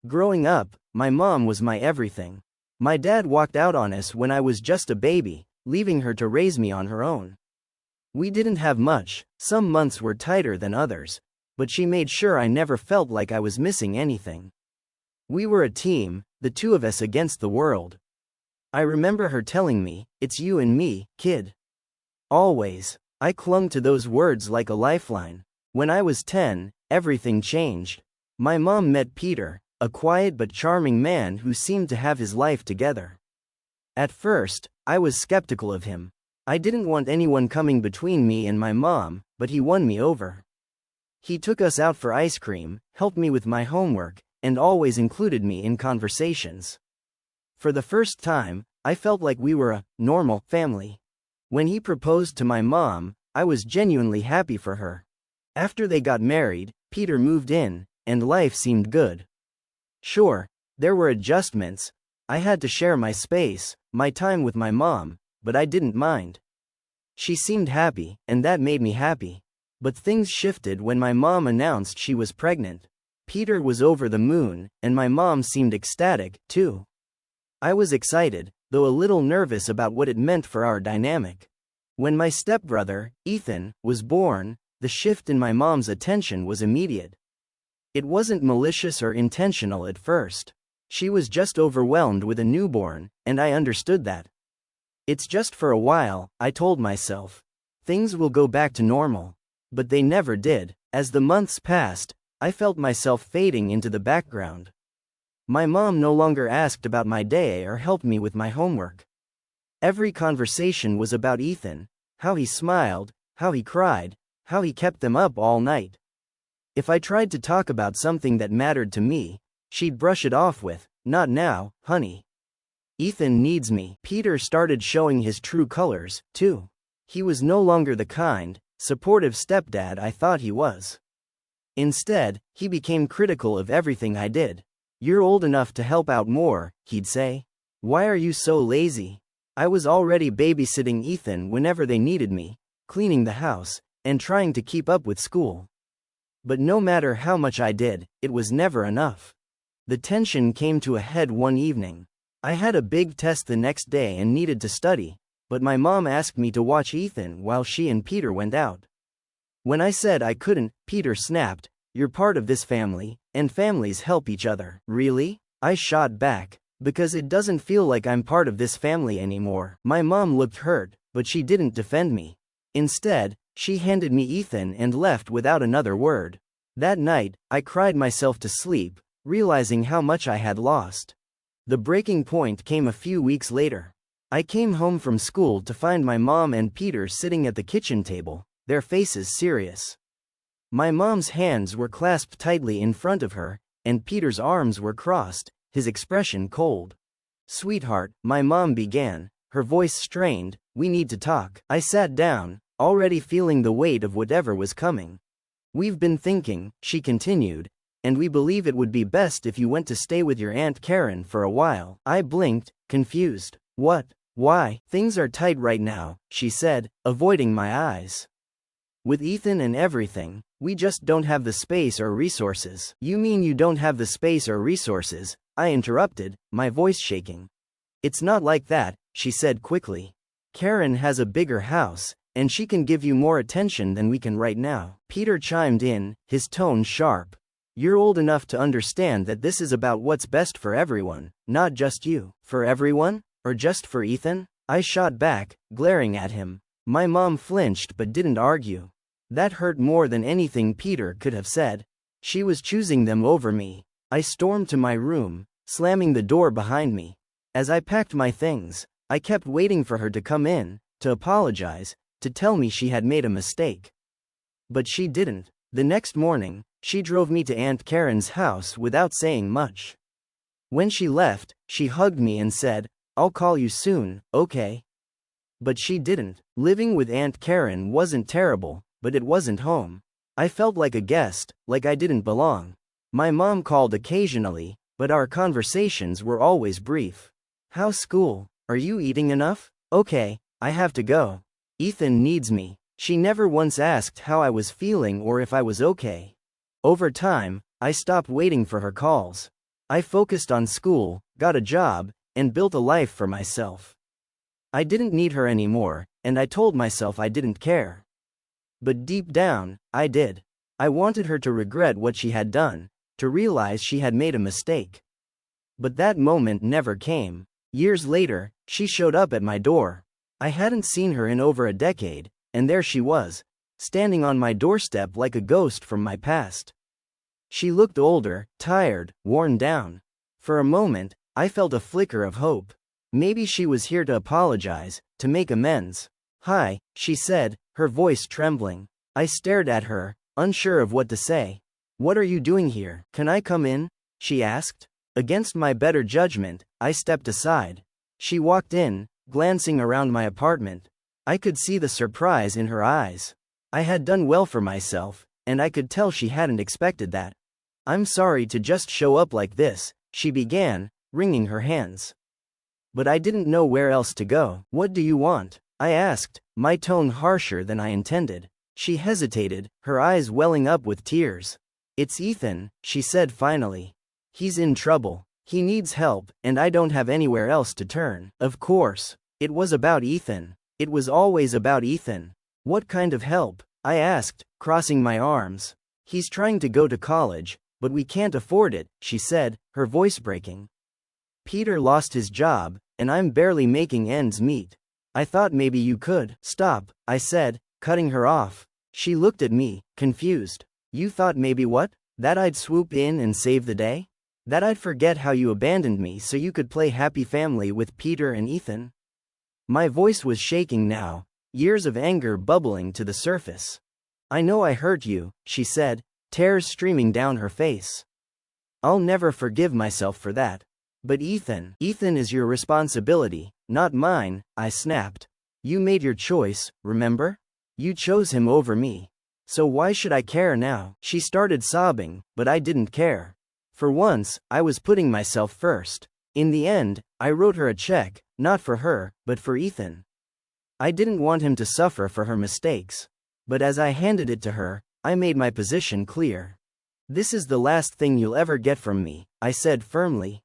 Growing up, my mom was my everything. My dad walked out on us when I was just a baby, leaving her to raise me on her own. We didn't have much, some months were tighter than others, but she made sure I never felt like I was missing anything. We were a team, the two of us against the world. I remember her telling me, "It's you and me, kid." Always. I clung to those words like a lifeline. When I was 10, everything changed. My mom met Peter, a quiet but charming man who seemed to have his life together. At first, I was skeptical of him. I didn't want anyone coming between me and my mom, but he won me over. He took us out for ice cream, helped me with my homework, and always included me in conversations. For the first time, I felt like we were a normal family. When he proposed to my mom, I was genuinely happy for her. After they got married, Peter moved in, and life seemed good. Sure, there were adjustments. I had to share my space, my time with my mom, but I didn't mind. She seemed happy, and that made me happy. But things shifted when my mom announced she was pregnant. Peter was over the moon, and my mom seemed ecstatic, too. I was excited, though a little nervous about what it meant for our dynamic. When my stepbrother, Ethan, was born, the shift in my mom's attention was immediate. It wasn't malicious or intentional at first. She was just overwhelmed with a newborn, and I understood that. It's just for a while, I told myself. Things will go back to normal. But they never did. As the months passed, I felt myself fading into the background. My mom no longer asked about my day or helped me with my homework. Every conversation was about Ethan, how he smiled, how he cried, how he kept them up all night. If I tried to talk about something that mattered to me, she'd brush it off with, "Not now, honey. Ethan needs me." Peter started showing his true colors, too. He was no longer the kind, supportive stepdad I thought he was. Instead, he became critical of everything I did. "You're old enough to help out more," he'd say. "Why are you so lazy?" I was already babysitting Ethan whenever they needed me, cleaning the house, and trying to keep up with school. But no matter how much I did, it was never enough. The tension came to a head one evening. I had a big test the next day and needed to study, but my mom asked me to watch Ethan while she and Peter went out. When I said I couldn't, Peter snapped, "You're part of this family, and families help each other." "Really?" I shot back. "Because it doesn't feel like I'm part of this family anymore." My mom looked hurt, but she didn't defend me. Instead, she handed me Ethan and left without another word. That night, I cried myself to sleep, realizing how much I had lost. The breaking point came a few weeks later. I came home from school to find my mom and Peter sitting at the kitchen table, their faces serious. My mom's hands were clasped tightly in front of her, and Peter's arms were crossed, his expression cold. "Sweetheart," my mom began, her voice strained, "we need to talk." I sat down, already feeling the weight of whatever was coming. "We've been thinking," she continued, "and we believe it would be best if you went to stay with your Aunt Karen for a while." I blinked, confused. "What? Why?" "Things are tight right now," she said, avoiding my eyes. "With Ethan and everything, we just don't have the space or resources." "You mean you don't have the space or resources?" I interrupted, my voice shaking. "It's not like that," she said quickly. "Karen has a bigger house, and she can give you more attention than we can right now." Peter chimed in, his tone sharp. "You're old enough to understand that this is about what's best for everyone, not just you." "For everyone? Or just for Ethan?" I shot back, glaring at him. My mom flinched but didn't argue. That hurt more than anything Peter could have said. She was choosing them over me. I stormed to my room, slamming the door behind me. As I packed my things, I kept waiting for her to come in, to apologize, to tell me she had made a mistake. But she didn't. The next morning, she drove me to Aunt Karen's house without saying much. When she left, she hugged me and said, "I'll call you soon, okay?" But she didn't. Living with Aunt Karen wasn't terrible, but it wasn't home. I felt like a guest, like I didn't belong. My mom called occasionally, but our conversations were always brief. "How's school? Are you eating enough?" "Okay, I have to go. Ethan needs me." She never once asked how I was feeling or if I was okay. Over time, I stopped waiting for her calls. I focused on school, got a job, and built a life for myself. I didn't need her anymore, and I told myself I didn't care. But deep down, I did. I wanted her to regret what she had done, to realize she had made a mistake. But that moment never came. Years later, she showed up at my door. I hadn't seen her in over a decade, and there she was, standing on my doorstep like a ghost from my past. She looked older, tired, worn down. For a moment, I felt a flicker of hope. Maybe she was here to apologize, to make amends. "Hi," she said, her voice trembling. I stared at her, unsure of what to say. "What are you doing here? Can I come in?" she asked. Against my better judgment, I stepped aside. She walked in, glancing around my apartment. I could see the surprise in her eyes. I had done well for myself, and I could tell she hadn't expected that. "I'm sorry to just show up like this," she began, wringing her hands. But I didn't know where else to go. "What do you want?" I asked, my tone harsher than I intended. She hesitated, her eyes welling up with tears. "It's Ethan," she said finally. "He's in trouble. He needs help, and I don't have anywhere else to turn." Of course. It was about Ethan. It was always about Ethan. "What kind of help?" I asked, crossing my arms. "He's trying to go to college, but we can't afford it," she said, her voice breaking. "Peter lost his job, and I'm barely making ends meet. I thought maybe you could." "Stop," I said, cutting her off. She looked at me, confused. "You thought maybe what? That I'd swoop in and save the day? That I'd forget how you abandoned me so you could play happy family with Peter and Ethan?" My voice was shaking now, years of anger bubbling to the surface. "I know I hurt you," she said, tears streaming down her face. "I'll never forgive myself for that. But Ethan is your responsibility, not mine," I snapped. "You made your choice, remember? You chose him over me. So why should I care now?" She started sobbing, but I didn't care. For once, I was putting myself first. In the end, I wrote her a check, not for her, but for Ethan. I didn't want him to suffer for her mistakes. But as I handed it to her, I made my position clear. "This is the last thing you'll ever get from me," I said firmly.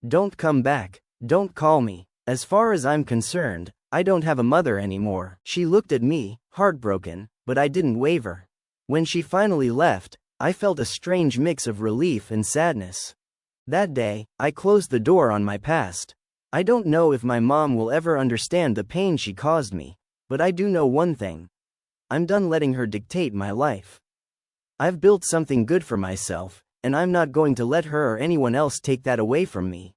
"Don't come back. Don't call me. As far as I'm concerned, I don't have a mother anymore." She looked at me, heartbroken, but I didn't waver. When she finally left, I felt a strange mix of relief and sadness. That day, I closed the door on my past. I don't know if my mom will ever understand the pain she caused me, but I do know one thing. I'm done letting her dictate my life. I've built something good for myself, and I'm not going to let her or anyone else take that away from me.